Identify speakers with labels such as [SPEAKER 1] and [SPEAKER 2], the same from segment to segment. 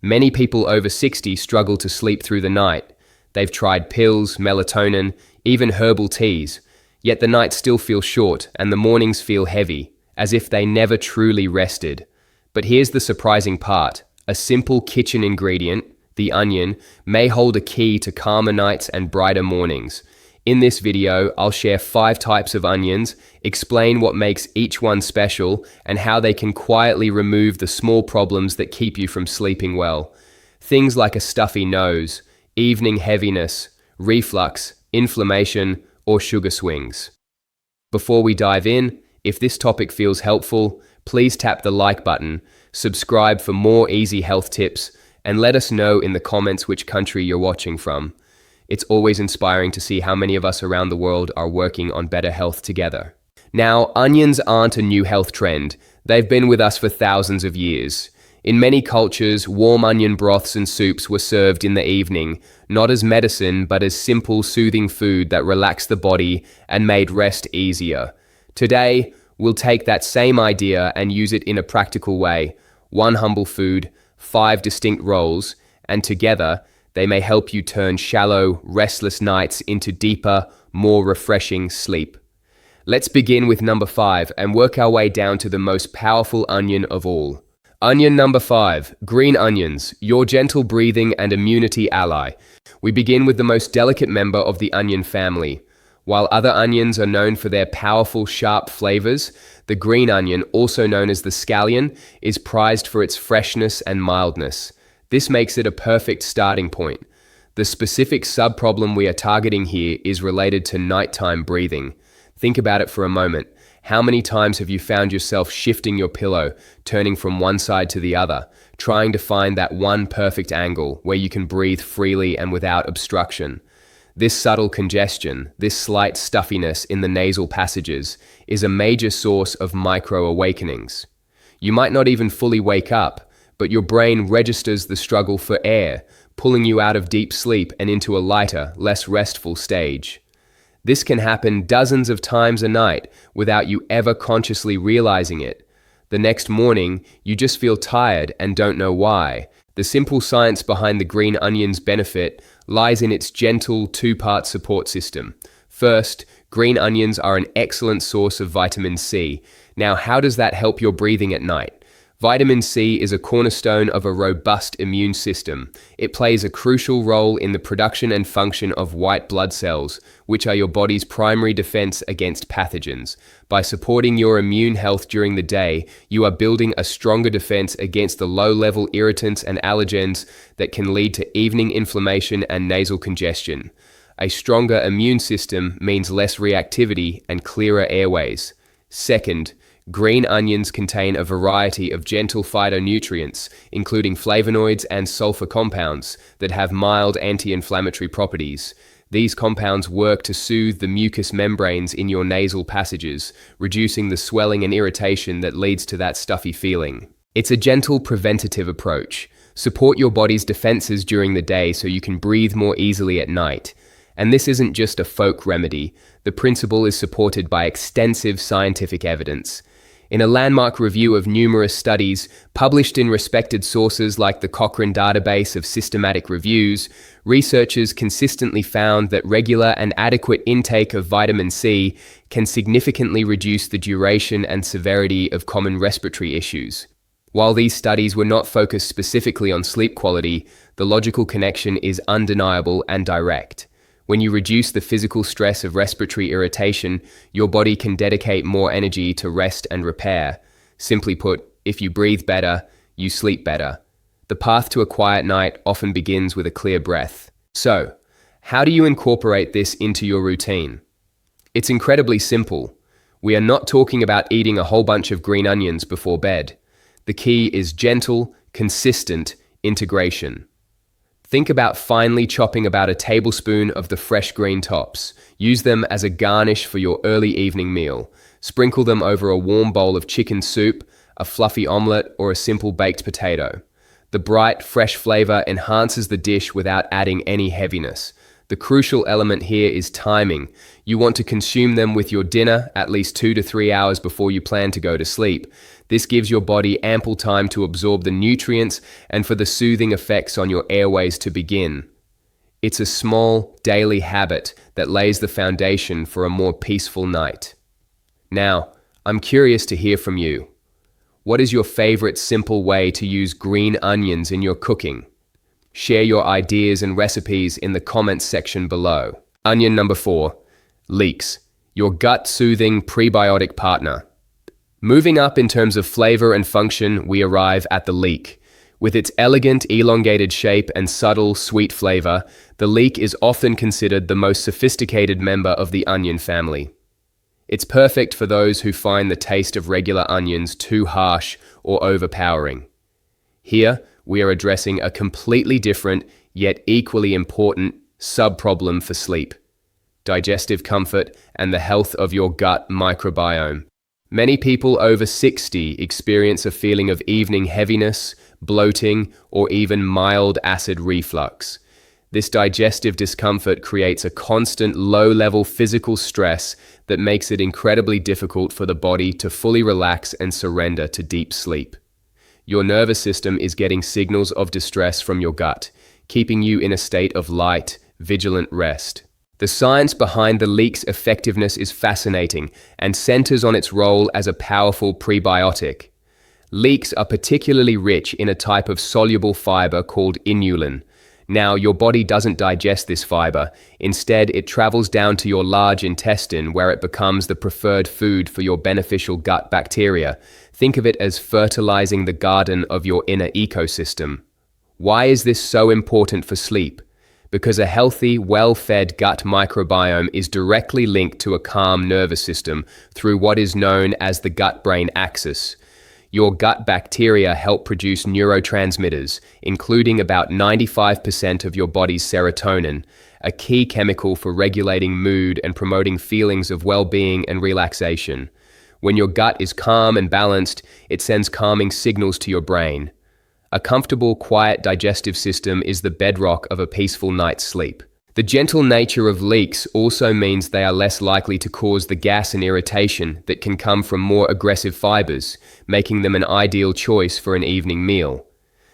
[SPEAKER 1] Many people over 60 struggle to sleep through the night. They've tried pills, melatonin, even herbal teas, yet the nights still feel short and the mornings feel heavy, as if they never truly rested. But here's the surprising part. A simple kitchen ingredient, the onion, may hold a key to calmer nights and brighter mornings. In this video, I'll share 5 types of onions, explain what makes each one special, and how they can quietly remove the small problems that keep you from sleeping well. Things like a stuffy nose, evening heaviness, reflux, inflammation, or sugar swings. Before we dive in, if this topic feels helpful, please tap the like button, subscribe for more easy health tips, and let us know in the comments which country you're watching from. It's always inspiring to see how many of us around the world are working on better health together. Now, onions aren't a new health trend. They've been with us for thousands of years. In many cultures, warm onion broths and soups were served in the evening, not as medicine, but as simple, soothing food that relaxed the body and made rest easier. Today, we'll take that same idea and use it in a practical way. 1 humble food, 5 distinct roles, and together, they may help you turn shallow, restless nights into deeper, more refreshing sleep. Let's begin with number 5 and work our way down to the most powerful onion of all. Onion number 5, green onions, your gentle breathing and immunity ally. We begin with the most delicate member of the onion family. While other onions are known for their powerful, sharp flavors, the green onion, also known as the scallion, is prized for its freshness and mildness. This makes it a perfect starting point. The specific subproblem we are targeting here is related to nighttime breathing. Think about it for a moment. How many times have you found yourself shifting your pillow, turning from one side to the other, trying to find that one perfect angle where you can breathe freely and without obstruction? This subtle congestion, this slight stuffiness in the nasal passages, is a major source of micro-awakenings. You might not even fully wake up, but your brain registers the struggle for air, pulling you out of deep sleep and into a lighter, less restful stage. This can happen dozens of times a night without you ever consciously realizing it. The next morning, you just feel tired and don't know why. The simple science behind the green onion's benefit lies in its gentle 2-part support system. First, green onions are an excellent source of vitamin C. Now, how does that help your breathing at night? Vitamin C is a cornerstone of a robust immune system. It plays a crucial role in the production and function of white blood cells, which are your body's primary defense against pathogens. By supporting your immune health during the day, you are building a stronger defense against the low-level irritants and allergens that can lead to evening inflammation and nasal congestion. A stronger immune system means less reactivity and clearer airways. Second, green onions contain a variety of gentle phytonutrients, including flavonoids and sulfur compounds, that have mild anti-inflammatory properties. These compounds work to soothe the mucous membranes in your nasal passages, reducing the swelling and irritation that leads to that stuffy feeling. It's a gentle preventative approach. Support your body's defenses during the day so you can breathe more easily at night. And this isn't just a folk remedy. The principle is supported by extensive scientific evidence. In a landmark review of numerous studies published in respected sources like the Cochrane Database of Systematic Reviews, researchers consistently found that regular and adequate intake of vitamin C can significantly reduce the duration and severity of common respiratory issues. While these studies were not focused specifically on sleep quality, the logical connection is undeniable and direct. When you reduce the physical stress of respiratory irritation, your body can dedicate more energy to rest and repair. Simply put, if you breathe better, you sleep better. The path to a quiet night often begins with a clear breath. So, how do you incorporate this into your routine? It's incredibly simple. We are not talking about eating a whole bunch of green onions before bed. The key is gentle, consistent integration. Think about finely chopping about a tablespoon of the fresh green tops. Use them as a garnish for your early evening meal. Sprinkle them over a warm bowl of chicken soup, a fluffy omelette, or a simple baked potato. The bright, fresh flavor enhances the dish without adding any heaviness. The crucial element here is timing. You want to consume them with your dinner at least 2 to 3 hours before you plan to go to sleep. This gives your body ample time to absorb the nutrients and for the soothing effects on your airways to begin. It's a small, daily habit that lays the foundation for a more peaceful night. Now, I'm curious to hear from you. What is your favorite simple way to use green onions in your cooking? Share your ideas and recipes in the comments section below. Onion number 4, Leeks, your gut-soothing prebiotic partner. Moving up in terms of flavor and function, we arrive at the leek. With its elegant, elongated shape and subtle, sweet flavor, the leek is often considered the most sophisticated member of the onion family. It's perfect for those who find the taste of regular onions too harsh or overpowering. Here, we are addressing a completely different, yet equally important, sub-problem for sleep: digestive comfort and the health of your gut microbiome. Many people over 60 experience a feeling of evening heaviness, bloating, or even mild acid reflux. This digestive discomfort creates a constant low-level physical stress that makes it incredibly difficult for the body to fully relax and surrender to deep sleep. Your nervous system is getting signals of distress from your gut, keeping you in a state of light, vigilant rest. The science behind the leek's effectiveness is fascinating and centers on its role as a powerful prebiotic. Leeks are particularly rich in a type of soluble fiber called inulin. Now, your body doesn't digest this fiber. Instead, it travels down to your large intestine where it becomes the preferred food for your beneficial gut bacteria. Think of it as fertilizing the garden of your inner ecosystem. Why is this so important for sleep? Because a healthy, well-fed gut microbiome is directly linked to a calm nervous system through what is known as the gut-brain axis. Your gut bacteria help produce neurotransmitters, including about 95% of your body's serotonin, a key chemical for regulating mood and promoting feelings of well-being and relaxation. When your gut is calm and balanced, it sends calming signals to your brain. A comfortable, quiet digestive system is the bedrock of a peaceful night's sleep. The gentle nature of leeks also means they are less likely to cause the gas and irritation that can come from more aggressive fibers, making them an ideal choice for an evening meal.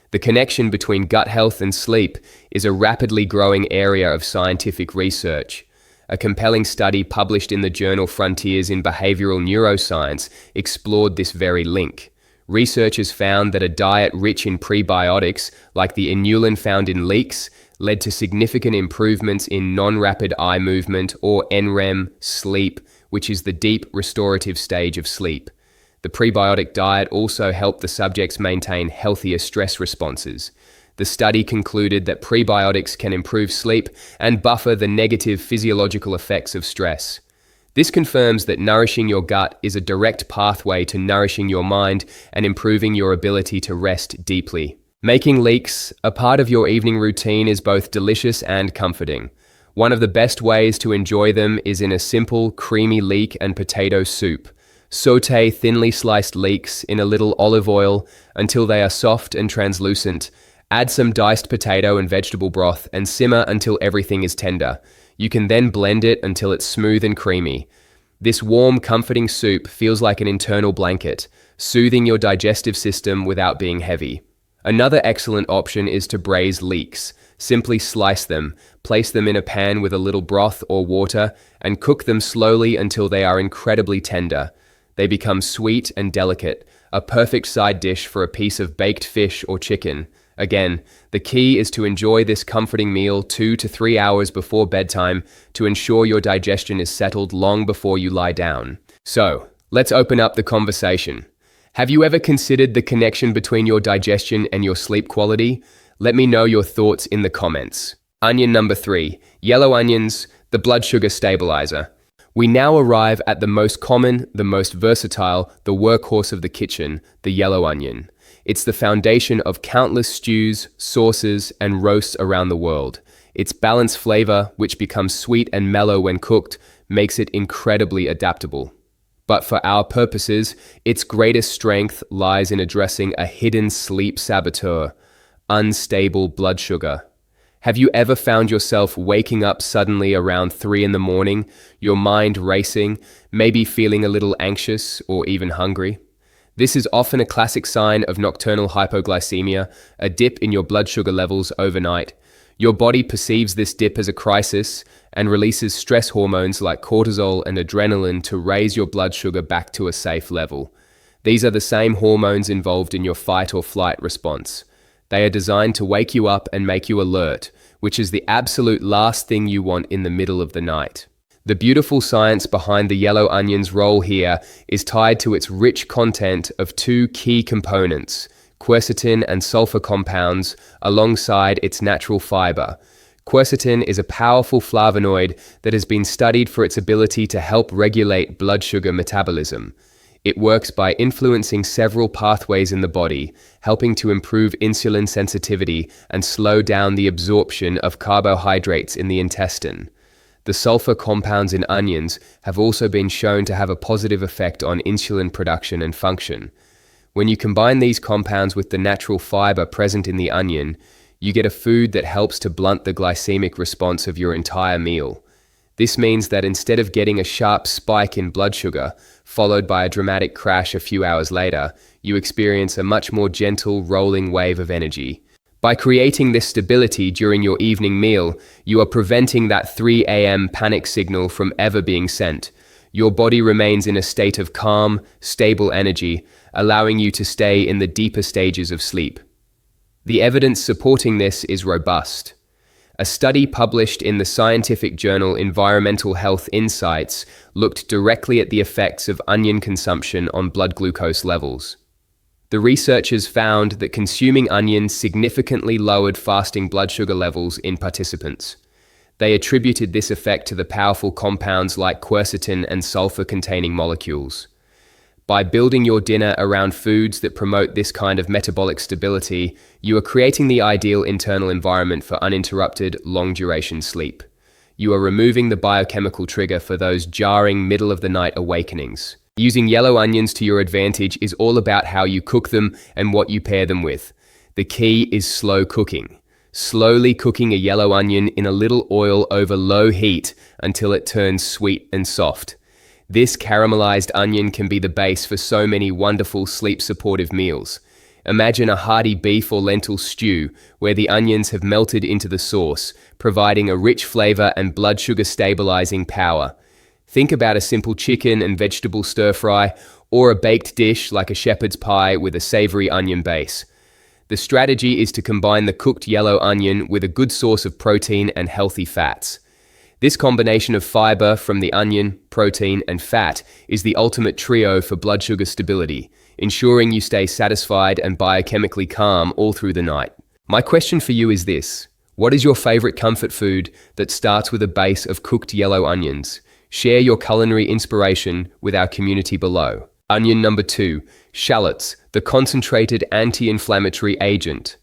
[SPEAKER 1] The connection between gut health and sleep is a rapidly growing area of scientific research. A compelling study published in the journal Frontiers in Behavioral Neuroscience explored this very link. Researchers found that a diet rich in prebiotics, like the inulin found in leeks, led to significant improvements in non-rapid eye movement, or NREM, sleep, which is the deep restorative stage of sleep. The prebiotic diet also helped the subjects maintain healthier stress responses. The study concluded that prebiotics can improve sleep and buffer the negative physiological effects of stress. This confirms that nourishing your gut is a direct pathway to nourishing your mind and improving your ability to rest deeply. Making leeks a part of your evening routine is both delicious and comforting. One of the best ways to enjoy them is in a simple, creamy leek and potato soup. Sauté thinly sliced leeks in a little olive oil until they are soft and translucent. Add some diced potato and vegetable broth and simmer until everything is tender. You can then blend it until it's smooth and creamy. This warm, comforting soup feels like an internal blanket, soothing your digestive system without being heavy. Another excellent option is to braise leeks. Simply slice them, place them in a pan with a little broth or water, and cook them slowly until they are incredibly tender. They become sweet and delicate, a perfect side dish for a piece of baked fish or chicken. Again, the key is to enjoy this comforting meal 2 to 3 hours before bedtime to ensure your digestion is settled long before you lie down. So, let's open up the conversation. Have you ever considered the connection between your digestion and your sleep quality? Let me know your thoughts in the comments. Onion number 3, yellow onions, the blood sugar stabilizer. We now arrive at the most common, the most versatile, the workhorse of the kitchen, the yellow onion. It's the foundation of countless stews, sauces, and roasts around the world. Its balanced flavor, which becomes sweet and mellow when cooked, makes it incredibly adaptable. But for our purposes, its greatest strength lies in addressing a hidden sleep saboteur: unstable blood sugar. Have you ever found yourself waking up suddenly around 3 in the morning, your mind racing, maybe feeling a little anxious or even hungry? This is often a classic sign of nocturnal hypoglycemia, a dip in your blood sugar levels overnight. Your body perceives this dip as a crisis and releases stress hormones like cortisol and adrenaline to raise your blood sugar back to a safe level. These are the same hormones involved in your fight or flight response. They are designed to wake you up and make you alert, which is the absolute last thing you want in the middle of the night. The beautiful science behind the yellow onion's role here is tied to its rich content of two key components, quercetin and sulfur compounds, alongside its natural fiber. Quercetin is a powerful flavonoid that has been studied for its ability to help regulate blood sugar metabolism. It works by influencing several pathways in the body, helping to improve insulin sensitivity and slow down the absorption of carbohydrates in the intestine. The sulfur compounds in onions have also been shown to have a positive effect on insulin production and function. When you combine these compounds with the natural fiber present in the onion, you get a food that helps to blunt the glycemic response of your entire meal. This means that instead of getting a sharp spike in blood sugar, followed by a dramatic crash a few hours later, you experience a much more gentle, rolling wave of energy. By creating this stability during your evening meal, you are preventing that 3 a.m. panic signal from ever being sent. Your body remains in a state of calm, stable energy, allowing you to stay in the deeper stages of sleep. The evidence supporting this is robust. A study published in the scientific journal Environmental Health Insights looked directly at the effects of onion consumption on blood glucose levels. The researchers found that consuming onions significantly lowered fasting blood sugar levels in participants. They attributed this effect to the powerful compounds like quercetin and sulfur-containing molecules. By building your dinner around foods that promote this kind of metabolic stability, you are creating the ideal internal environment for uninterrupted, long-duration sleep. You are removing the biochemical trigger for those jarring middle-of-the-night awakenings. Using yellow onions to your advantage is all about how you cook them and what you pair them with. The key is slow cooking. Slowly cooking a yellow onion in a little oil over low heat until it turns sweet and soft. This caramelized onion can be the base for so many wonderful sleep-supportive meals. Imagine a hearty beef or lentil stew where the onions have melted into the sauce, providing a rich flavor and blood sugar stabilizing power. Think about a simple chicken and vegetable stir-fry, or a baked dish like a shepherd's pie with a savory onion base. The strategy is to combine the cooked yellow onion with a good source of protein and healthy fats. This combination of fiber from the onion, protein, and fat is the ultimate trio for blood sugar stability, ensuring you stay satisfied and biochemically calm all through the night. My question for you is this: what is your favorite comfort food that starts with a base of cooked yellow onions? Share your culinary inspiration with our community below. Onion number 2, shallots, the concentrated anti-inflammatory agent.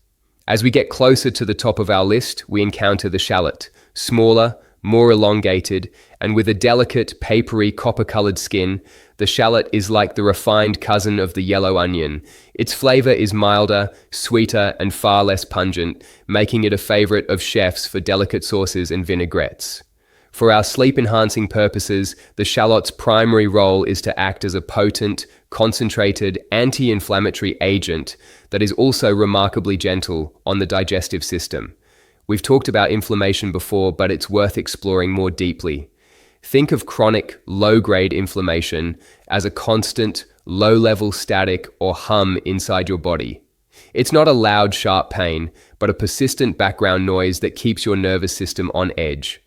[SPEAKER 1] As we get closer to the top of our list, we encounter the shallot, smaller, more elongated, and with a delicate, papery, copper-colored skin. The shallot is like the refined cousin of the yellow onion. Its flavor is milder, sweeter, and far less pungent, making it a favorite of chefs for delicate sauces and vinaigrettes. For our sleep-enhancing purposes, the shallot's primary role is to act as a potent, concentrated, anti-inflammatory agent that is also remarkably gentle on the digestive system. We've talked about inflammation before, but it's worth exploring more deeply. Think of chronic, low-grade inflammation as a constant, low-level static or hum inside your body. It's not a loud, sharp pain, but a persistent background noise that keeps your nervous system on edge.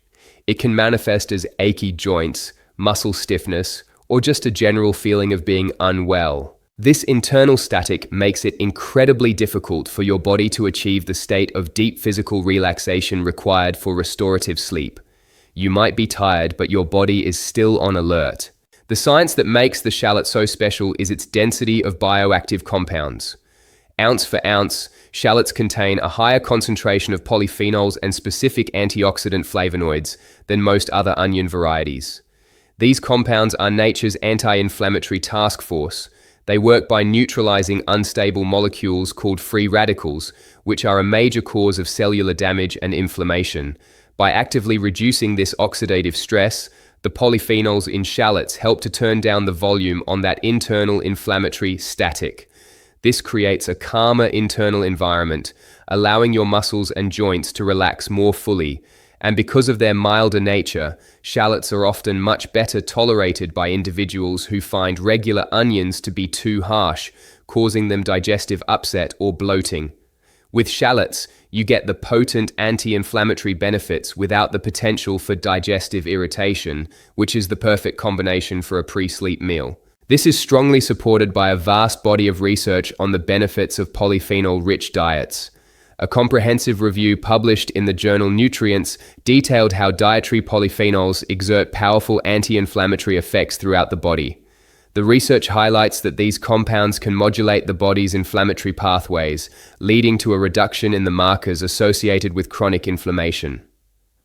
[SPEAKER 1] It can manifest as achy joints, muscle stiffness, or just a general feeling of being unwell. This internal static makes it incredibly difficult for your body to achieve the state of deep physical relaxation required for restorative sleep. You might be tired, but your body is still on alert. The science that makes the shallot so special is its density of bioactive compounds. Ounce for ounce, shallots contain a higher concentration of polyphenols and specific antioxidant flavonoids than most other onion varieties. These compounds are nature's anti-inflammatory task force. They work by neutralizing unstable molecules called free radicals, which are a major cause of cellular damage and inflammation. By actively reducing this oxidative stress, the polyphenols in shallots help to turn down the volume on that internal inflammatory static. This creates a calmer internal environment, allowing your muscles and joints to relax more fully. And because of their milder nature, shallots are often much better tolerated by individuals who find regular onions to be too harsh, causing them digestive upset or bloating. With shallots, you get the potent anti-inflammatory benefits without the potential for digestive irritation, which is the perfect combination for a pre-sleep meal. This is strongly supported by a vast body of research on the benefits of polyphenol-rich diets. A comprehensive review published in the journal Nutrients detailed how dietary polyphenols exert powerful anti-inflammatory effects throughout the body. The research highlights that these compounds can modulate the body's inflammatory pathways, leading to a reduction in the markers associated with chronic inflammation.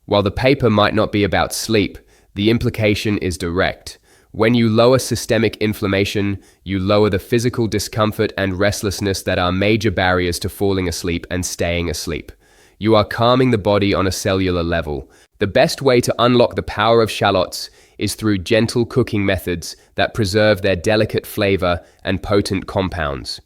[SPEAKER 1] While the paper might not be about sleep, the implication is direct. When you lower systemic inflammation, you lower the physical discomfort and restlessness that are major barriers to falling asleep and staying asleep. You are calming the body on a cellular level. The best way to unlock the power of shallots is through gentle cooking methods that preserve their delicate flavor and potent compounds.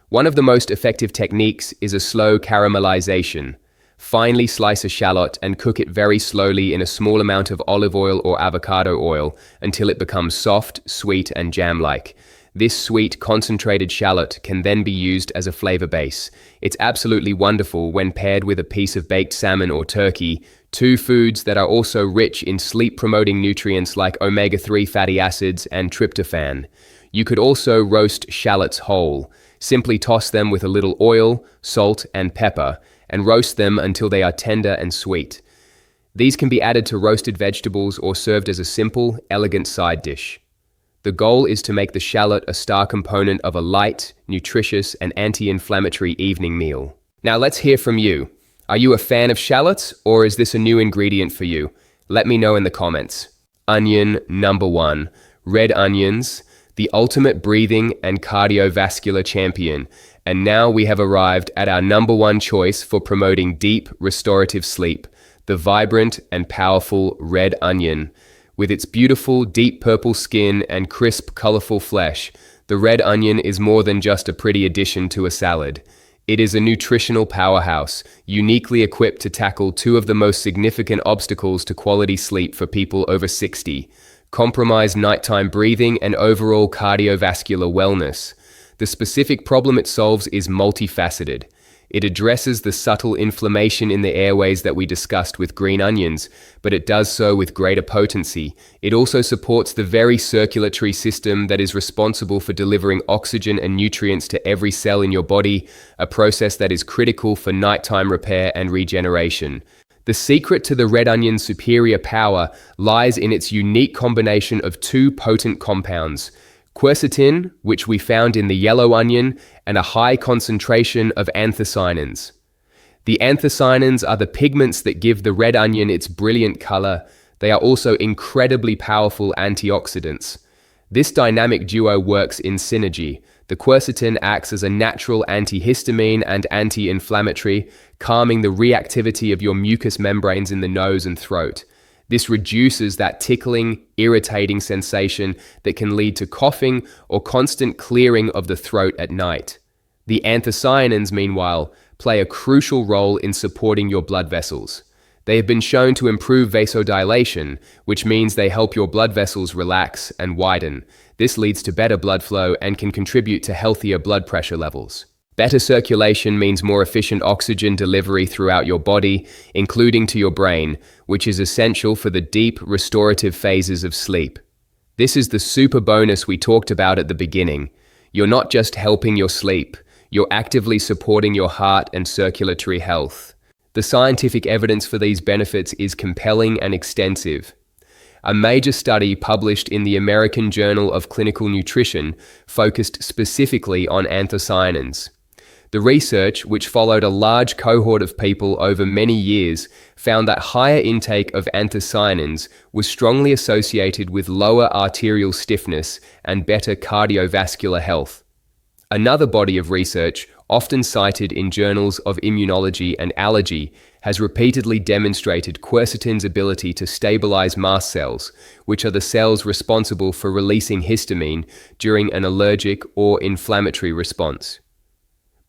[SPEAKER 1] One of the most effective techniques is a slow caramelization. Finely slice a shallot and cook it very slowly in a small amount of olive oil or avocado oil until it becomes soft, sweet, and jam-like. This sweet, concentrated shallot can then be used as a flavor base. It's absolutely wonderful when paired with a piece of baked salmon or turkey, two foods that are also rich in sleep-promoting nutrients like omega-3 fatty acids and tryptophan. You could also roast shallots whole. Simply toss them with a little oil, salt, and pepper, and roast them until they are tender and sweet. These can be added to roasted vegetables or served as a simple, elegant side dish. The goal is to make the shallot a star component of a light, nutritious, and anti-inflammatory evening meal. Now let's hear from you. Are you a fan of shallots, or is this a new ingredient for you? Let me know in the comments. Onion number 1. Red onions, the ultimate breathing and cardiovascular champion. And now we have arrived at our number 1 choice for promoting deep, restorative sleep, the vibrant and powerful red onion. With its beautiful, deep purple skin and crisp, colorful flesh, the red onion is more than just a pretty addition to a salad. It is a nutritional powerhouse, uniquely equipped to tackle two of the most significant obstacles to quality sleep for people over 60, compromised nighttime breathing and overall cardiovascular wellness. The specific problem it solves is multifaceted. It addresses the subtle inflammation in the airways that we discussed with green onions, but it does so with greater potency. It also supports the very circulatory system that is responsible for delivering oxygen and nutrients to every cell in your body, a process that is critical for nighttime repair and regeneration. The secret to the red onion's superior power lies in its unique combination of two potent compounds: quercetin, which we found in the yellow onion, and a high concentration of anthocyanins. The anthocyanins are the pigments that give the red onion its brilliant color. They are also incredibly powerful antioxidants. This dynamic duo works in synergy. The quercetin acts as a natural antihistamine and anti-inflammatory, calming the reactivity of your mucous membranes in the nose and throat. This reduces that tickling, irritating sensation that can lead to coughing or constant clearing of the throat at night. The anthocyanins, meanwhile, play a crucial role in supporting your blood vessels. They have been shown to improve vasodilation, which means they help your blood vessels relax and widen. This leads to better blood flow and can contribute to healthier blood pressure levels. Better circulation means more efficient oxygen delivery throughout your body, including to your brain, which is essential for the deep, restorative phases of sleep. This is the super bonus we talked about at the beginning. You're not just helping your sleep, you're actively supporting your heart and circulatory health. The scientific evidence for these benefits is compelling and extensive. A major study published in the American Journal of Clinical Nutrition focused specifically on anthocyanins. The research, which followed a large cohort of people over many years, found that higher intake of anthocyanins was strongly associated with lower arterial stiffness and better cardiovascular health. Another body of research, often cited in journals of immunology and allergy, has repeatedly demonstrated quercetin's ability to stabilize mast cells, which are the cells responsible for releasing histamine during an allergic or inflammatory response.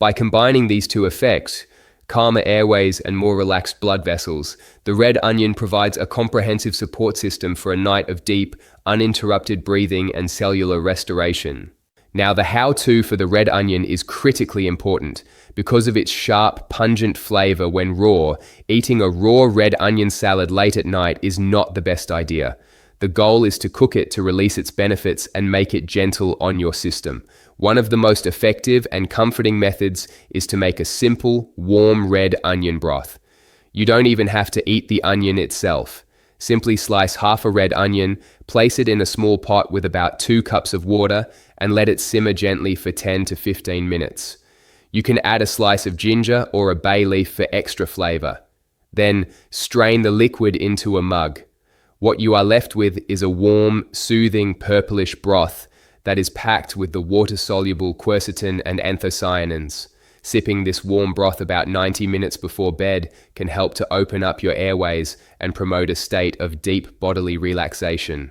[SPEAKER 1] By combining these two effects, calmer airways and more relaxed blood vessels, the red onion provides a comprehensive support system for a night of deep, uninterrupted breathing and cellular restoration. Now, the how-to for the red onion is critically important. Because of its sharp, pungent flavor when raw, eating a raw red onion salad late at night is not the best idea. The goal is to cook it to release its benefits and make it gentle on your system. One of the most effective and comforting methods is to make a simple, warm red onion broth. You don't even have to eat the onion itself. Simply slice half a red onion, place it in a small pot with about 2 cups of water, and let it simmer gently for 10 to 15 minutes. You can add a slice of ginger or a bay leaf for extra flavor. Then, strain the liquid into a mug. What you are left with is a warm, soothing, purplish broth that is packed with the water-soluble quercetin and anthocyanins. Sipping this warm broth about 90 minutes before bed can help to open up your airways and promote a state of deep bodily relaxation.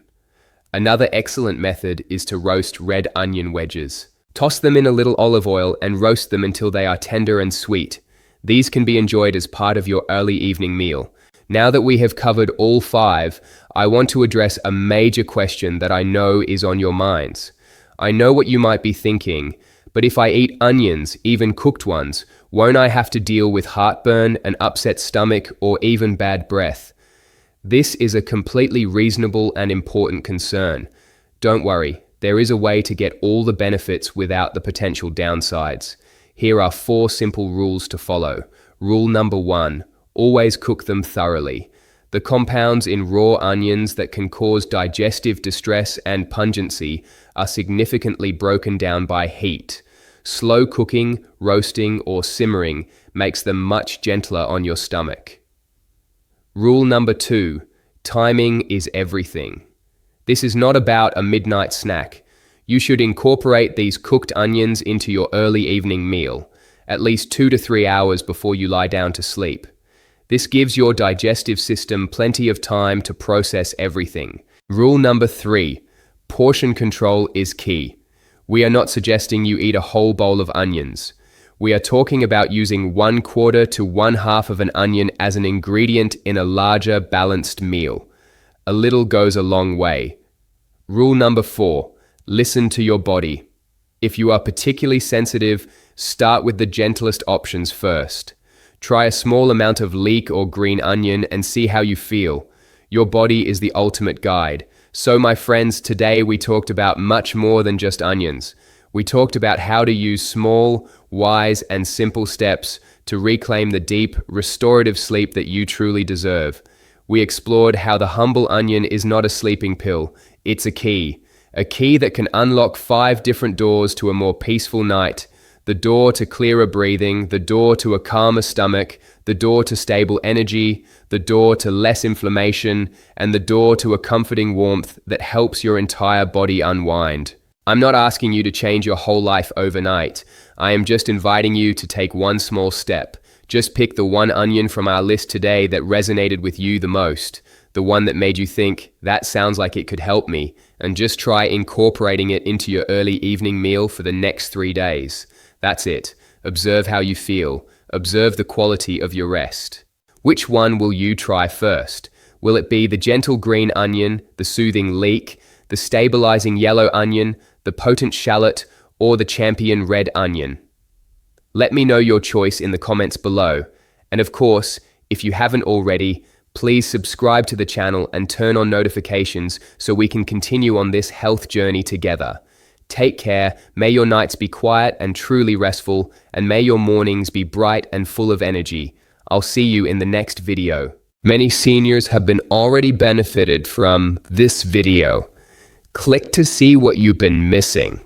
[SPEAKER 1] Another excellent method is to roast red onion wedges. Toss them in a little olive oil and roast them until they are tender and sweet. These can be enjoyed as part of your early evening meal. Now that we have covered all 5, I want to address a major question that I know is on your minds. I know what you might be thinking, but if I eat onions, even cooked ones, won't I have to deal with heartburn, an upset stomach, or even bad breath? This is a completely reasonable and important concern. Don't worry, there is a way to get all the benefits without the potential downsides. Here are 4 simple rules to follow. Rule number 1, always cook them thoroughly. The compounds in raw onions that can cause digestive distress and pungency are significantly broken down by heat. Slow cooking, roasting, or simmering makes them much gentler on your stomach. Rule number 2, timing is everything. This is not about a midnight snack. You should incorporate these cooked onions into your early evening meal, at least 2 to 3 hours before you lie down to sleep. This gives your digestive system plenty of time to process everything. Rule number 3, portion control is key. We are not suggesting you eat a whole bowl of onions. We are talking about using 1/4 to 1/2 of an onion as an ingredient in a larger, balanced meal. A little goes a long way. Rule number 4, listen to your body. If you are particularly sensitive, start with the gentlest options first. Try a small amount of leek or green onion and see how you feel. Your body is the ultimate guide. So my friends, today we talked about much more than just onions. We talked about how to use small, wise, and simple steps to reclaim the deep, restorative sleep that you truly deserve. We explored how the humble onion is not a sleeping pill, it's a key that can unlock 5 different doors to a more peaceful night. The door to clearer breathing, the door to a calmer stomach, the door to stable energy, the door to less inflammation, and the door to a comforting warmth that helps your entire body unwind. I'm not asking you to change your whole life overnight. I am just inviting you to take one small step. Just pick the one onion from our list today that resonated with you the most, the one that made you think, that sounds like it could help me, and just try incorporating it into your early evening meal for the next 3 days. That's it. Observe how you feel. Observe the quality of your rest. Which one will you try first? Will it be the gentle green onion, the soothing leek, the stabilizing yellow onion, the potent shallot, or the champion red onion? Let me know your choice in the comments below. And of course, if you haven't already, please subscribe to the channel and turn on notifications so we can continue on this health journey together. Take care, may your nights be quiet and truly restful, and may your mornings be bright and full of energy. I'll see you in the next video. Many seniors have been already benefited from this video. Click to see what you've been missing.